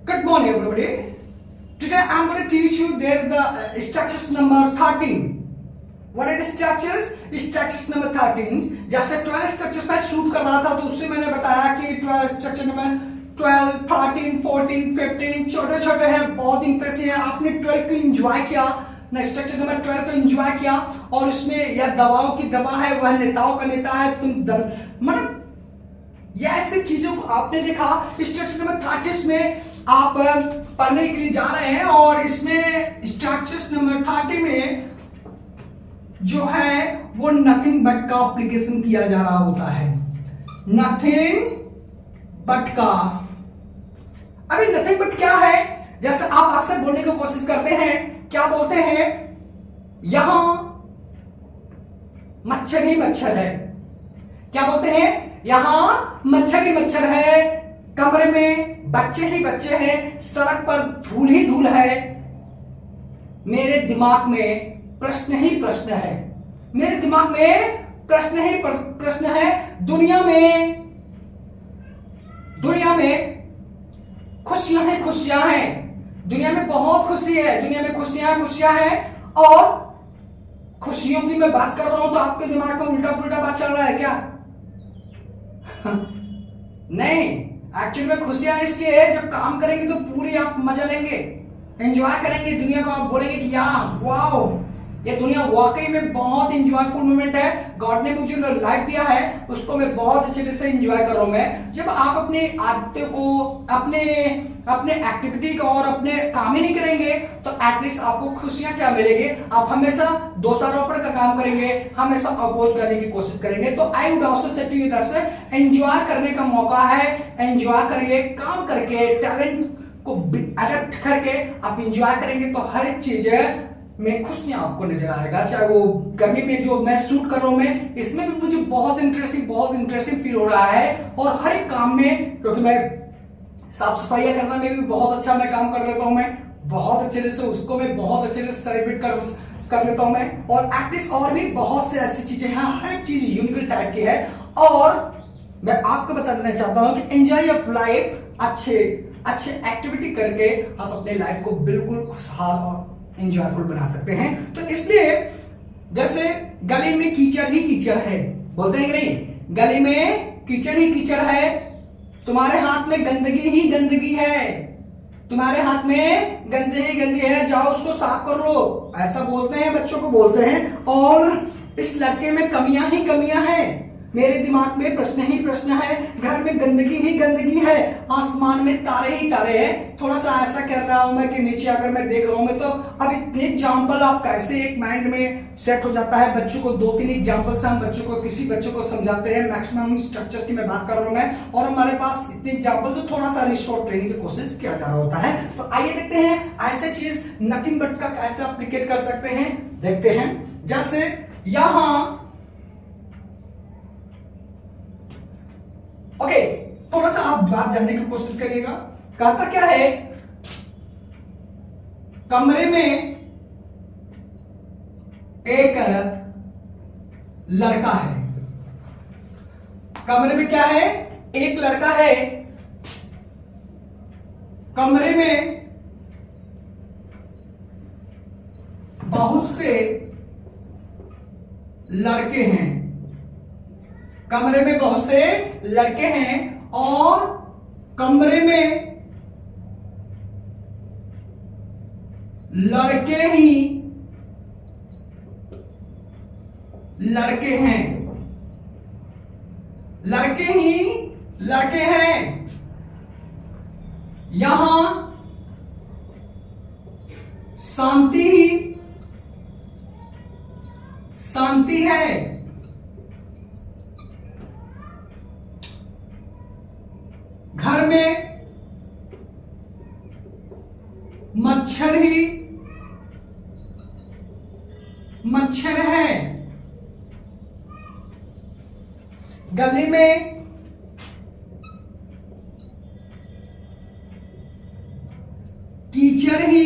Good morning, everybody. Today I'm going to teach you the structures number 13. What are the structures? Structures number 13. जैसे 12 structures मैं shoot कर रहा था तो उससे मैंने बताया कि 12 structure नंबर 12, 13, 14, 15 छोटे छोटे हैं, बहुत इंप्रेसिव है. आपने 12 को एंजॉय किया ना, स्ट्रक्चर नंबर 12 को एंजॉय किया और उसमें यह दवाओं की दवा है, वह नेताओं का नेता है. मतलब ये ऐसी चीजों को आपने देखा. स्ट्रक्चर नंबर 30 में आप पढ़ने के लिए जा रहे हैं और इसमें स्ट्रक्चर्स नंबर 30 में जो है वो नथिंग बट का एप्लीकेशन किया जा रहा होता है. नथिंग बट का. अभी नथिंग बट क्या है? जैसे आप अक्सर बोलने की कोशिश करते हैं, क्या बोलते हैं? यहां मच्छर ही मच्छर है. क्या बोलते हैं? यहां मच्छर ही मच्छर है, कमरे में बच्चे ही बच्चे हैं, सड़क पर धूल ही धूल है. मेरे दिमाग में प्रश्न ही प्रश्न है. मेरे दिमाग में प्रश्न ही प्रश्न है. दुनिया में खुशियां ही खुशियां हैं. दुनिया में बहुत खुशी है. दुनिया में खुशियां हैं और खुशियों की मैं बात कर रहा हूं तो आपके दिमाग में उल्टा पुल्टा बात चल रहा है क्या? नहीं, एक्चुअली में खुशियां इसलिए है जब काम करेंगे तो पूरी आप मजा लेंगे, एंजॉय करेंगे दुनिया को. आप बोलेंगे कि यार वाओ, ये दुनिया वाकई में बहुत इंजॉयफुल मोमेंट है. गॉड ने मुझे लाइफ दिया है, उसको मैं बहुत अच्छे से एंजॉय कर रहा हूं. मैं जब आप अपनी आदतों को, अपने एक्टिविटी को और अपने काम ही नहीं करेंगे तो एटलीस्ट आपको खुशियां क्या मिलेंगे? आप हमेशा दोषारोपण का काम करेंगे, हमेशा अपोज करने की कोशिश करेंगे. तो I would also say to you that's enjoy करने का मौका है. एंजॉय करिए, काम करके, टैलेंट को अडॉप्ट करके आप एंजॉय करेंगे तो हर एक चीज में खुशियां आपको नजर आएगा. चाहे वो गर्मी में जो मैं शूट कर रहा हूं, मैं इसमें भी मुझे बहुत इंटरेस्टिंग फील हो रहा है. और हर एक काम में, क्योंकि मैं साफ सफाई करने में भी बहुत अच्छा मैं काम कर लेता हूं, मैं बहुत अच्छे से उसको मैं बहुत अच्छे से सेलिब्रेट कर लेता हूं मैं. और एटलीस्ट और भी बहुत से ऐसी चीजें हैं, हर एक चीज यूनिक टाइप की है. और मैं आपको बता देना चाहता हूं कि एंजॉय योर लाइफ, अच्छे एक्टिविटी करके आप अपने लाइफ को बिल्कुल खुशहाल और एंजॉयफुल बना सकते हैं. तो इसलिए जैसे गली में कीचड़ ही कीचड़ है, बोलते हैं कि नहीं? गली में कीचड़ ही कीचड़ है, तुम्हारे हाथ में गंदगी ही गंदगी है, तुम्हारे हाथ में गंदगी है, जाओ उसको साफ कर लो, ऐसा बोलते हैं, बच्चों को बोलते हैं. और इस लड़के में कमियां ही कमियां हैं. मेरे दिमाग में प्रश्न ही प्रश्न है. घर में गंदगी ही गंदगी है, आसमान में तारे ही तारे हैं. थोड़ा सा ऐसा कर रहा हूं मैं कि नीचे अगर मैं देख रहा हूं मैं तो अब इतने एग्जाम्पल आप कैसे एक माइंड में सेट हो जाता है. बच्चों को 2-3 एग्जाम्पल से हम किसी बच्चों को समझाते हैं. मैक्सिमम स्ट्रक्चर्स की मैं बात कर रहा हूं मैं, और हमारे पास इतने एग्जाम्पल तो थोड़ा सा शॉर्ट लेने की कोशिश किया जा रहा होता है. तो आइए देखते हैं ऐसे चीज नथिंग बट का कैसे एप्लीकेट कर सकते हैं. देखते हैं. जैसे यहां ओके, थोड़ा सा आप बात जानने की कोशिश करिएगा. कहता क्या है? कमरे में एक लड़का है. कमरे में क्या है? एक लड़का है. कमरे में बहुत से लड़के हैं. कमरे में बहुत से लड़के हैं और कमरे में लड़के ही लड़के हैं. लड़के ही लड़के हैं. यहां शांति ही शांति है. घर में मच्छर ही मच्छर है. गली में कीचड़ ही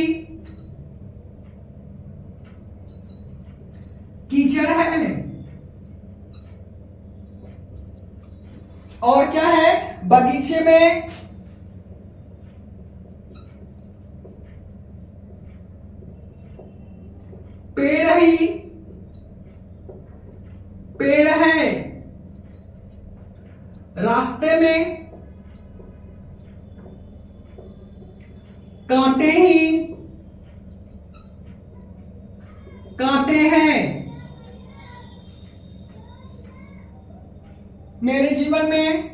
कीचड़ है। और क्या है, बगीचे में ही पेड़ है, रास्ते में कांटे ही कांटे हैं, मेरे जीवन में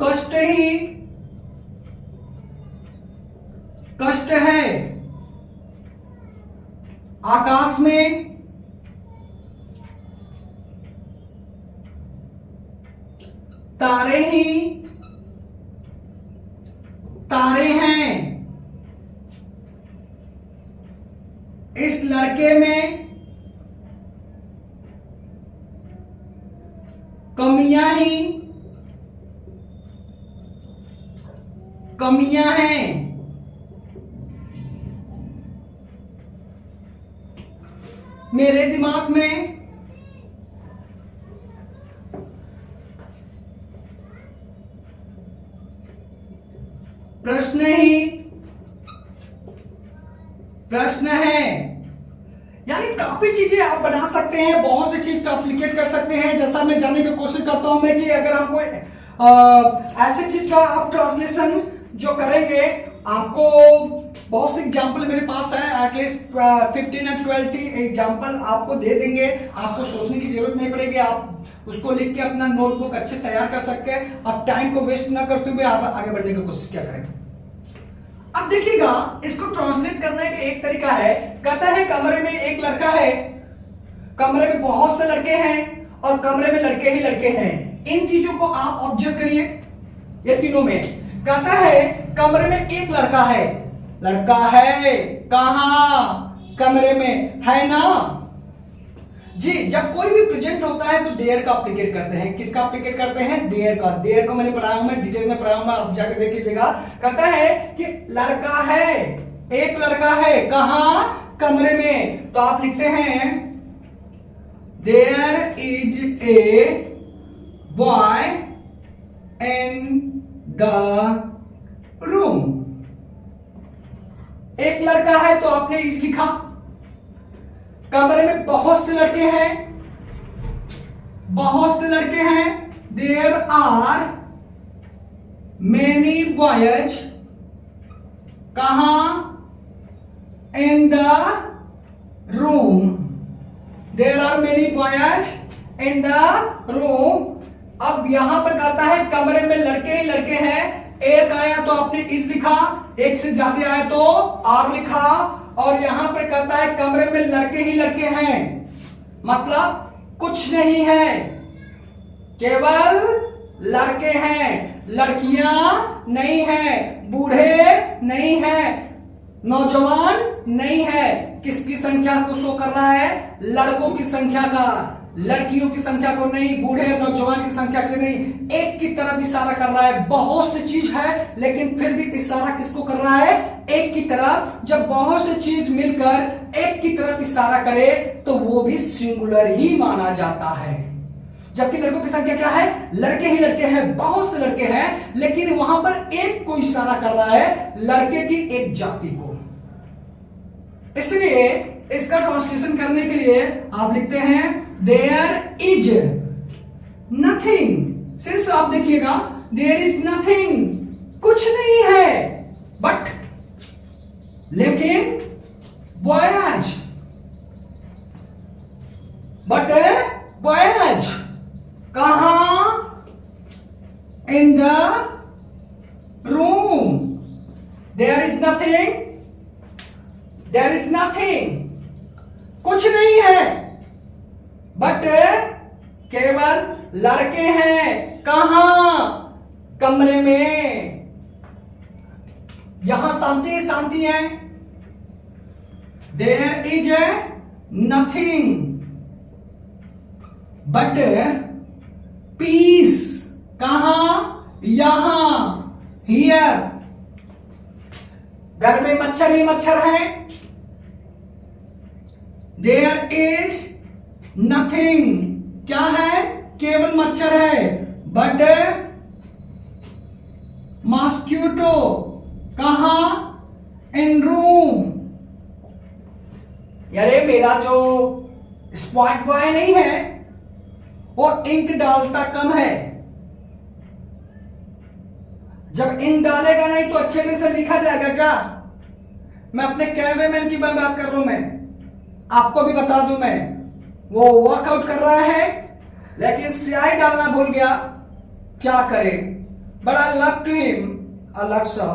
कष्ट ही कष्ट है, आकाश में तारे ही तारे हैं, इस लड़के में कमियां ही कमियां हैं, मेरे दिमाग में प्रश्न ही प्रश्न है। यानी काफी चीजें आप बना सकते हैं, बहुत सी चीज कॉम्प्लिकेट कर सकते हैं। जैसा मैं जानने की कोशिश करता हूं मैं कि अगर हम कोई ऐसे चीज का आप ट्रांसलेशन जो करेंगे, आपको बहुत से एग्जाम्पल मेरे पास है, एटलीस्ट 15 या 20 एग्जाम्पल आपको दे देंगे। आपको सोचने की जरूरत नहीं पड़ेगी, आप उसको लिख के अपना नोटबुक अच्छे तैयार कर सकते हैं और टाइम को वेस्ट ना करते हुए आप आगे बढ़ने की कोशिश क्या करें। अब देखिएगा, इसको ट्रांसलेट करने का एक तरीका है। कहता है कमरे में एक लड़का है, कमरे में बहुत से लड़के हैं और कमरे में लड़के ही लड़के हैं। इन चीजों को आप ऑब्जर्व करिए, ये तीनों में कहता है कमरे में एक लड़का है। लड़का है कहां? कमरे में है ना जी। जब कोई भी प्रेजेंट होता है तो देयर का एप्लीकेट करते हैं। किसका एप्लीकेट करते हैं? देयर का। देयर को मैंने पढ़ाया हूं, मैं डिटेल में पढ़ाया हूं, आप जाकर देख लीजिएगा। कहता है कि लड़का है, एक लड़का है कहां? कमरे में। तो आप लिखते हैं there is a boy in the room. एक लड़का है तो आपने इज लिखा। कमरे में बहुत से लड़के हैं, बहुत से लड़के हैं। देयर आर मेनी बॉयज कहां? In the room. There are many boys in the room. अब यहां पर कहता है कमरे में लड़के ही लड़के हैं। एक आया तो आपने इस लिखा, एक से ज्यादा आया तो आर लिखा, और यहां पर कहता है कमरे में लड़के ही लड़के हैं, मतलब कुछ नहीं है, केवल लड़के हैं, लड़कियां नहीं है, बूढ़े नहीं है, नौजवान नहीं है। किसकी संख्या को शो कर रहा है? लड़कों की संख्या का, लड़कियों की संख्या को नहीं, बूढ़े नौजवान की संख्या को नहीं। एक की तरफ इशारा कर रहा है। बहुत सी चीज है लेकिन फिर भी इशारा किसको कर रहा है? एक की तरफ। जब बहुत सी चीज मिलकर एक की तरफ इशारा करे तो वो भी सिंगुलर ही माना जाता है। जबकि लड़कों की संख्या क्या है? लड़के ही लड़के हैं, बहुत से लड़के हैं, लेकिन वहां पर एक को इशारा कर रहा है, लड़के की एक जाति को। इसलिए इसका ट्रांसलेशन करने के लिए आप लिखते हैं देयर इज नथिंग। सिंस आप देखिएगा देयर इज नथिंग, कुछ नहीं है, बट लेकिन बॉयज, बट बॉयज कहां? In the room. There is nothing, there is nothing, कुछ नहीं है, बट केवल लड़के हैं। कहां? कमरे में। यहां शांति शांति है। There is nothing but peace. कहां? यहां, हियर। घर में मच्छर ही मच्छर है। देयर इज नथिंग, क्या है? केवल मच्छर है, बट मॉस्क्यूटो कहां? In room. यारे मेरा जो स्पॉट बॉय नहीं है वो इंक डालता कम है। जब इंक डालेगा नहीं तो अच्छे से लिखा जाएगा क्या? मैं अपने कैमरेमैन की बात कर रहा हूं। मैं आपको भी बता दूं, मैं वो वर्कआउट कर रहा है लेकिन स्याही डालना भूल गया। क्या करे? But I love to him a lot सा।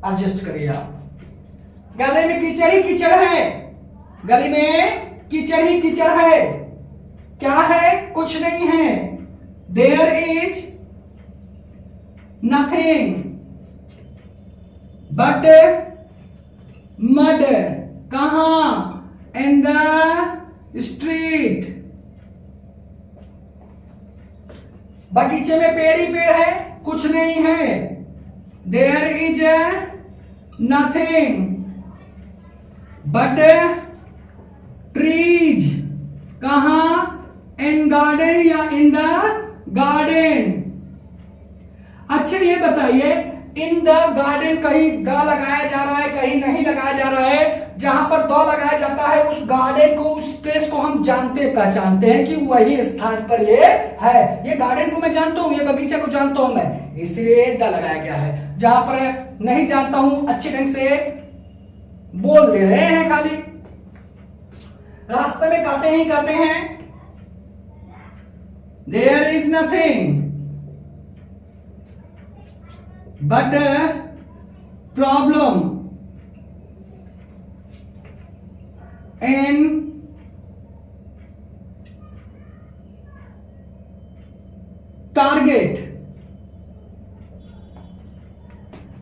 एडजस्ट करिए आप। गले में कीचड़ ही कीचड़ है। गली में कीचड़ ही कीचड़ है। क्या है? कुछ नहीं है। There is nothing but mud. कहां? In the street. बगीचे में पेड़ ही पेड़ है, कुछ नहीं है। There is nothing but trees. कहां? इन गार्डन या इन द गार्डन। अच्छा ये बताइए, इन द गार्डन कहीं द लगाया जा रहा है, कहीं नहीं लगाया जा रहा है। जहां पर द लगाया जाता है उस गार्डन को, उस प्लेस को हम जानते पहचानते हैं कि वही स्थान पर ये है। ये गार्डन को मैं जानता हूं, ये बगीचा को जानता हूं मैं, इसलिए द लगाया गया है। जहां पर नहीं जानता हूं अच्छे ढंग से बोल दे रहे हैं खाली। रास्ते में काटे ही काटे हैं। There is nothing but problem in target.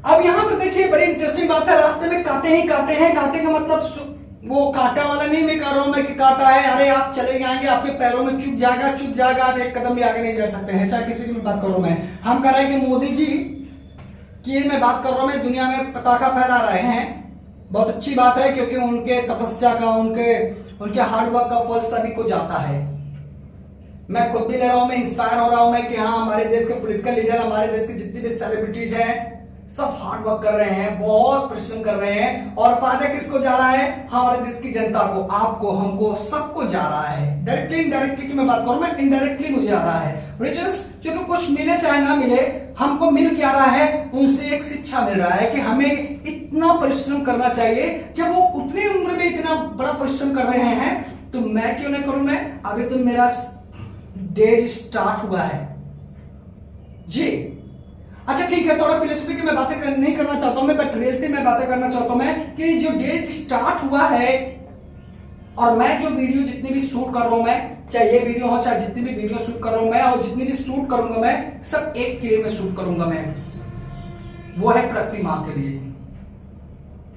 अब यहां पर देखिए बड़ी इंटरेस्टिंग बात है। रास्ते में कांटे ही कांटे हैं। कांटे का मतलब वो कांटा वाला नहीं मैं कर रहा हूं मैं कि कांटा है, अरे आप चले जाएंगे, आपके पैरों में चुभ जाएगा, आप एक कदम भी आगे नहीं जा सकते हैं। चाहे किसी की भी बात कर रहा हूं मैं। हम कह रहे हैं कि मोदी जी की मैं बात कर रहा हूं मैं, दुनिया में पताका फहरा रहे हैं। बहुत अच्छी बात है क्योंकि उनके तपस्या का, उनके हार्डवर्क का फल सभी को जाता है। मैं खुद भी ले रहा हूं, मैं इंस्पायर हो रहा हूं मैं कि हाँ हमारे देश के पॉलिटिकल लीडर, हमारे देश के जितने भी सेलिब्रिटीज हैं सब हार्ड वर्क कर रहे हैं, बहुत परिश्रम कर रहे हैं। और फायदा किसको जा रहा है? हमारे देश की जनता को, आपको, हमको, सबको जा रहा है। डायरेक्टली इनडायरेक्टली की मैं बात करूं मैं, इनडायरेक्टली मुझे आ रहा है रिचर्स। क्योंकि कुछ मिले चाहे ना मिले, हमको मिल क्या रहा है? उनसे एक शिक्षा मिल रहा है कि हमें इतना परिश्रम करना चाहिए। जब वो उतनी उम्र में इतना बड़ा परिश्रम कर रहे हैं तो मैं क्यों नहीं करूं? मैं अभी तो मेरा डेज स्टार्ट हुआ है जी। अच्छा ठीक है, थोड़ा फिलोसफी की मैं बातें नहीं करना चाहता हूं मैं, बट रियलिटी में बातें करना चाहता हूं मैं कि जो डेज स्टार्ट हुआ है और मैं जो वीडियो जितनी भी शूट कर रहा हूं मैं, चाहे ये वीडियो हो चाहे जितनी भी वीडियो शूट कर रहा हूं मैं, और जितनी भी शूट करूंगा मैं सब एक के लिए मैं शूट करूंगा मैं, वो है प्रकृति मां के लिए।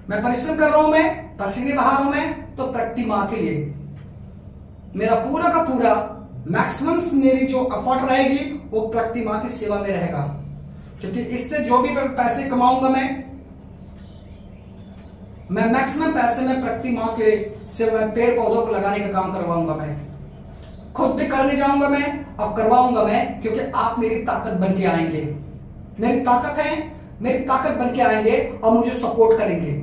मैं परिश्रम कर रहा हूं मैं, पसीने बहा रहा हूं मैं, तो प्रकृति मां के लिए मेरा पूरा का पूरा मैक्सिमम मेरी जो एफर्ट रहेगी वो प्रकृति मां की सेवा में रहेगा। क्योंकि इससे जो भी पैसे कमाऊंगा मैं मैक्सिमम पैसे में प्रकृति मां के से मैं पेड़ पौधों को लगाने का काम करवाऊंगा मैं, खुद भी करने जाऊंगा मैं और करवाऊंगा मैं। क्योंकि आप मेरी ताकत बन के आएंगे, मेरी ताकत है, मेरी ताकत बन के आएंगे और मुझे सपोर्ट करेंगे।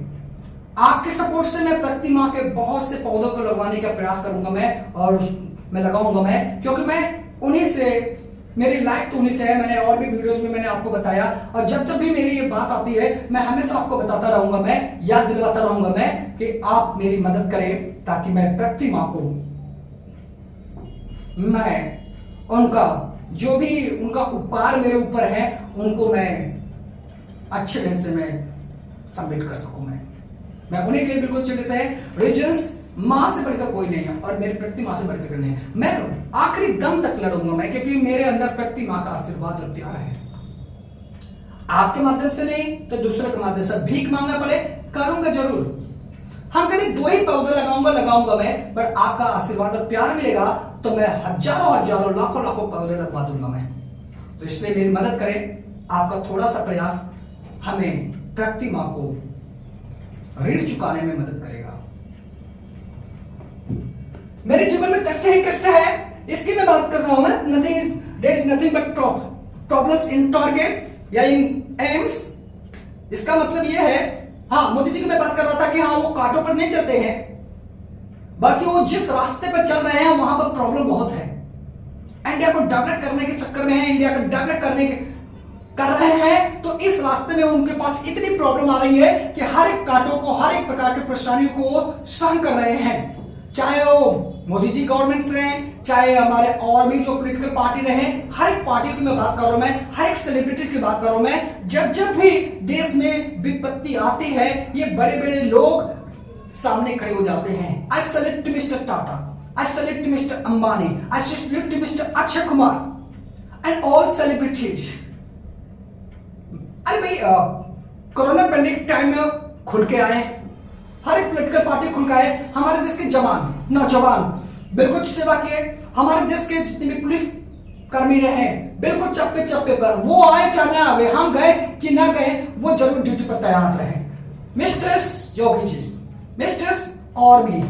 आपके सपोर्ट से मैं प्रकृति मां के बहुत से पौधों को लगवाने का प्रयास करूंगा मैं, और मैं लगाऊंगा मैं, क्योंकि मैं उन्हीं से, मेरी लाइफ तो उन्हीं से है। मैंने और भी वीडियोस में मैंने आपको बताया, और जब जब भी मेरी ये बात आती है मैं हमेशा आपको बताता रहूंगा, मैं याद दिलवाता रहूंगा मैं कि आप मेरी मदद करें ताकि मैं प्रकृति मां को, मैं उनका जो भी उनका उपकार मेरे ऊपर है उनको मैं अच्छे ढंग से मैं सबमिट कर सकूं। मैं उन्हीं के लिए बिल्कुल छोटे से रीजन्स मां से बढ़कर कोई नहीं है और मेरी प्रकृति मां से बढ़कर नहीं है। मैं आखिरी दम तक लड़ूंगा मैं, क्योंकि मेरे अंदर प्रकृति मां का आशीर्वाद और प्यार है। आपके माध्यम से नहीं तो दूसरे के माध्यम से भीख मांगना पड़े करूंगा जरूर। हम कहीं 2 ही पौधे लगाऊंगा मैं, पर आपका आशीर्वाद और प्यार मिलेगा तो मैं हजारों लाखों पौधे लगवा दूंगा मैं। तो इसलिए मेरी मदद करें, आपका थोड़ा सा प्रयास हमें प्रकृति मां को ऋण चुकाने में मदद करेगा। मेरे जीवन में कष्ट ही कष्ट है, इसकी मैं बात कर रहा हूं मैं। There is nothing but problems in target या इन एम्स इसका मतलब यह है, हाँ मोदी जी की मैं बात कर रहा था कि हाँ वो कांटों पर नहीं चलते हैं, बल्कि वो जिस रास्ते पर चल रहे हैं वहां पर प्रॉब्लम बहुत है। इंडिया को डेवलप करने के चक्कर में है, इंडिया को डेवलप कर रहे हैं, तो इस रास्ते में उनके पास इतनी प्रॉब्लम आ रही है कि हर एक कांटों को, हर एक प्रकार की परेशानियों को सहन कर रहे हैं। चाहे वो मोदी जी गवर्नमेंट्स रहे, चाहे हमारे और भी जो पॉलिटिकल पार्टी रहे, हर एक पार्टी की मैं बात कर रहा हूं, मैं हर एक सेलिब्रिटीज की बात कर रहा हूं मैं। जब जब भी देश में विपत्ति आती है, ये बड़े बड़े लोग सामने खड़े हो जाते हैं। I salute to mister Tata, I salute to mister Ambani, I salute to mister Akshay Kumar and all celebrities. अरे भाई कोरोना पैंडेमिक टाइम में खुल के आए, हर एक पॉलिटिकल पार्टी खुल के आए, हमारे देश के जवान नौजवान बिल्कुल सेवा किए, हमारे देश के जितने भी पुलिस कर्मी रहे बिल्कुल चप्पे चप्पे पर, वो आए चाहे ना आए, हम गए कि ना गए, वो जरूर ड्यूटी पर तैयार रहे। मिस्टर्स योगी जी, मिस्टर्स और भी,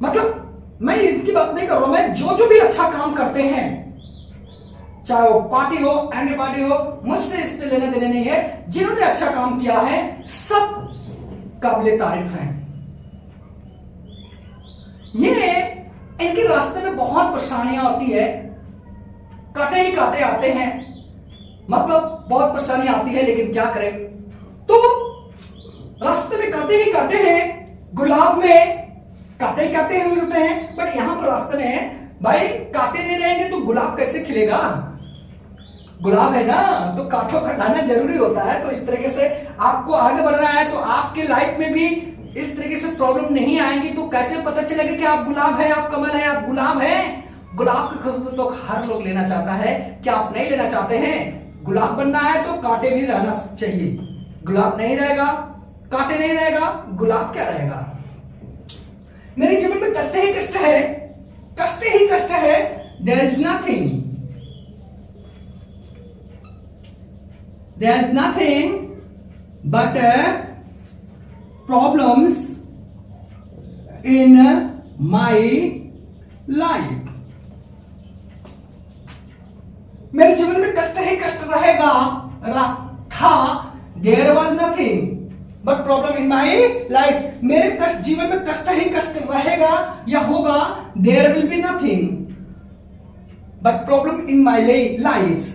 मतलब मैं इनकी बात नहीं कर रहा हूं, मैं जो भी अच्छा काम करते हैं, चाहे वो पार्टी हो एंटी पार्टी हो, मुझसे इससे लेने देने नहीं है। जिन्होंने अच्छा काम किया है सब काबिले तारीफ हैं। ये इनके रास्ते में बहुत परेशानियां आती है, कांटे ही कांटे आते हैं, मतलब बहुत परेशानी आती है, लेकिन क्या करें। तो रास्ते में कांटे ही कांटे हैं, गुलाब में कांटे ही कांटे होते हैं, बट यहां पर रास्ते में भाई कांटे नहीं रहेंगे तो गुलाब कैसे खिलेगा। गुलाब है ना तो कांटों का हटाना जरूरी होता है। तो इस तरीके से आपको आगे बढ़ना है तो आपके लाइफ में भी इस तरीके से प्रॉब्लम नहीं आएंगी। तो कैसे पता चलेगा कि आप गुलाब है, आप कमल है, आप गुलाब है। गुलाब की खुशबू तो हर लोग लेना चाहता है, क्या आप नहीं लेना चाहते हैं। गुलाब बनना है तो कांटे भी रहना चाहिए। गुलाब नहीं रहेगा, कांटे नहीं रहेगा, गुलाब क्या रहेगा। मेरे जीवन में कष्ट ही कष्ट है, कष्ट ही कष्ट है। There is nothing, there is nothing but problems in my life। मेरे जीवन में कष्ट ही कष्ट रहेगा, था। there was nothing but problem in my life। मेरे कष्ट, जीवन में कष्ट ही कष्ट रहेगा या होगा, there will be nothing but problem in my lives।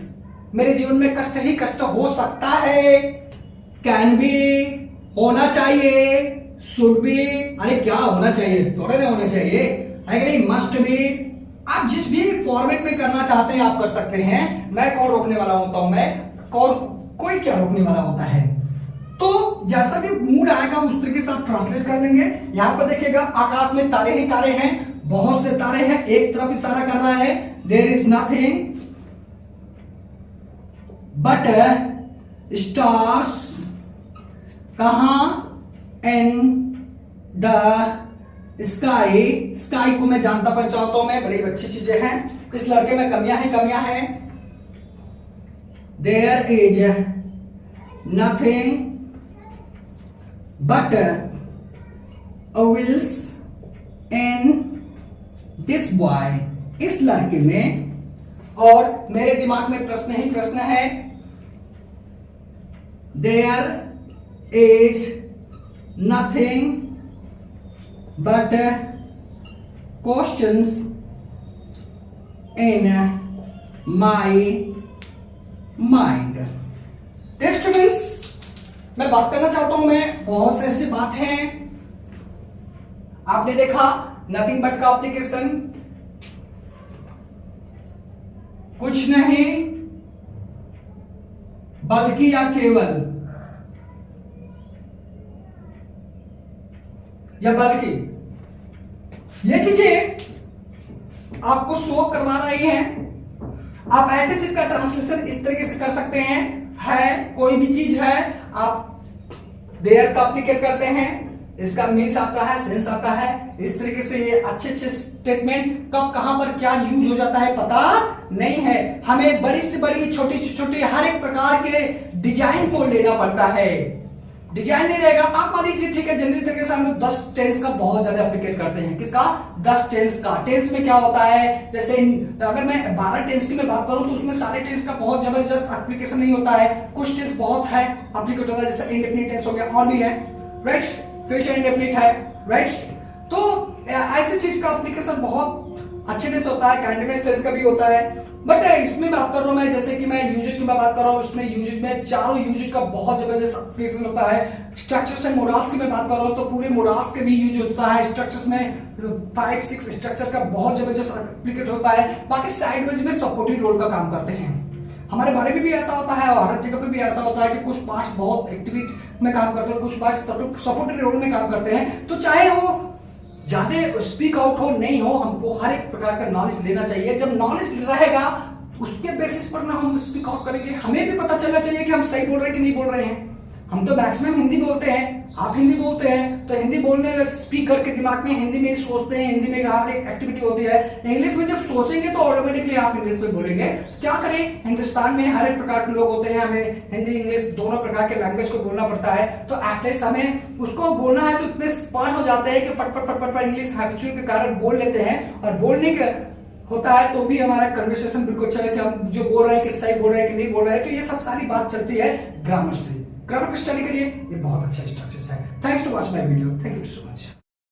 मेरे जीवन में कष्ट ही कष्ट हो सकता है, कैन बी, होना चाहिए, शुड बी। अरे क्या होना चाहिए, थोड़े ना होना चाहिए, है कि नहीं, मस्ट बी। आप जिस भी फॉर्मेट में करना चाहते हैं आप कर सकते हैं। मैं कौन रोकने वाला होता हूं, मैं कौन, कोई क्या रोकने वाला होता है। तो जैसा भी मूड आएगा उस तरीके से आप ट्रांसलेट कर लेंगे। यहां पर देखिएगा आकाश में तारे ही तारे हैं, बहुत से तारे हैं, एक तरफ इशारा कर रहा है। There is nothing but stars, कहां, इन द स्काई। स्काई को मैं जानता पहचानता हूं, मैं बड़ी अच्छी चीजें हैं। इस लड़के में कमियां ही कमियां हैं। There is nothing but wills in this boy, इस लड़के में। और मेरे दिमाग में प्रश्न ही प्रश्न है। There is nothing but questions in my mind. Students, मैं बात करना चाहता हूं, मैं बहुत से ऐसी बात है। आपने देखा नथिंग बट का एप्लीकेशन कुछ नहीं बल्कि या केवल, या बल्कि, ये चीजें आपको शो करवा रही हैं। आप ऐसे चीज का ट्रांसलेशन इस तरीके से कर सकते हैं। है कोई भी चीज है, आप देयर का एप्लीकेट करते हैं, इसका मीन्स आता है, सेंस आता है। इस तरीके से ये अच्छे अच्छे स्टेटमेंट कब कहां पर क्या यूज हो जाता है पता नहीं है। हमें बड़ी से बड़ी, छोटी से छोटी हर एक प्रकार के डिजाइन को लेना पड़ता है। डिजाइन नहीं रहेगा। आप मान लीजिए ठीक है, जनरली तरीके से हम लोग 10 टेंस का बहुत ज्यादा एप्लीकेट करते हैं। किसका? 10 टेंस का। टेंस में क्या होता है, जैसे अगर मैं 12 टेंस की मैं बात करूं तो उसमें सारे टेंस का बहुत जबरदस्त एप्लीकेशन नहीं होता है, कुछ टेंस बहुत है एप्लीकेट होता है, जैसे इंडेफिनिट टेंस हो गया और भी है, राइट, फ्यूचर इंडेफिनिट है, राइट। तो ऐसी चीज का एप्लीकेशन बहुत अच्छे टेंस होता है, कंटीन्यूअस टेंस का भी होता है। बट इसमें बात कर रहा हूं मैं, जैसे कि मैं यूजेज की मैं बात कर रहा हूं, उसमें यूजेज में चारों यूजेज का बहुत जबरदस्त एप्लीकेशन होता है। स्ट्रक्चर्स एंड मोडाल्स की मैं बात कर रहा हूं तो पूरे मोडाल्स के भी यूज होता है। स्ट्रक्चर्स में 5-6 स्ट्रक्चर्स का बहुत जबरदस्त एप्लीकेट होता है। बाकी साइड वेज में सपोर्टिव रोल का काम करते हैं। हमारे बारे में भी ऐसा होता है और हर जगह पे भी ऐसा होता है कि कुछ पार्ट्स बहुत एक्टिविटी में काम करते हैं, कुछ पार्ट्स सपोर्टिव रोल में काम करते हैं। तो चाहे वो ज्यादा स्पीक आउट हो नहीं हो, हमको हर एक प्रकार का नॉलेज लेना चाहिए। जब नॉलेज रहेगा उसके बेसिस पर ना हम स्पीक आउट करेंगे। हमें भी पता चलना चाहिए कि हम सही बोल रहे हैं कि नहीं बोल रहे हैं। हम तो मैक्सिमम हिंदी बोलते हैं, आप हिंदी बोलते हैं, तो हिंदी बोलने में स्पीकर के दिमाग में हिंदी में ही सोचते हैं, हिंदी में हर एक एक्टिविटी होती है। इंग्लिश में जब सोचेंगे तो ऑटोमेटिकली आप इंग्लिश में बोलेंगे। क्या करें, हिंदुस्तान में हर एक प्रकार के लोग होते हैं, हमें हिंदी इंग्लिश दोनों प्रकार के लैंग्वेज को बोलना पड़ता है। तो एटलीस्ट हमें उसको बोलना है तो इतने स्मार्ट हो जाते हैं कि फटफट फटफट इंग्लिश हैबिचुअल के कारण बोल लेते हैं। और बोलने के होता है तो भी हमारा कन्वर्सेशन बिल्कुल अच्छा है कि हम जो बोल रहे हैं कि सही बोल रहे हैं कि नहीं बोल रहे हैं। तो ये सब सारी बात चलती है ग्रामर से। ग्रामर को स्टडी करिए, ये बहुत अच्छा स्ट्रक्चर है। Thanks to watch my video, thank you so much.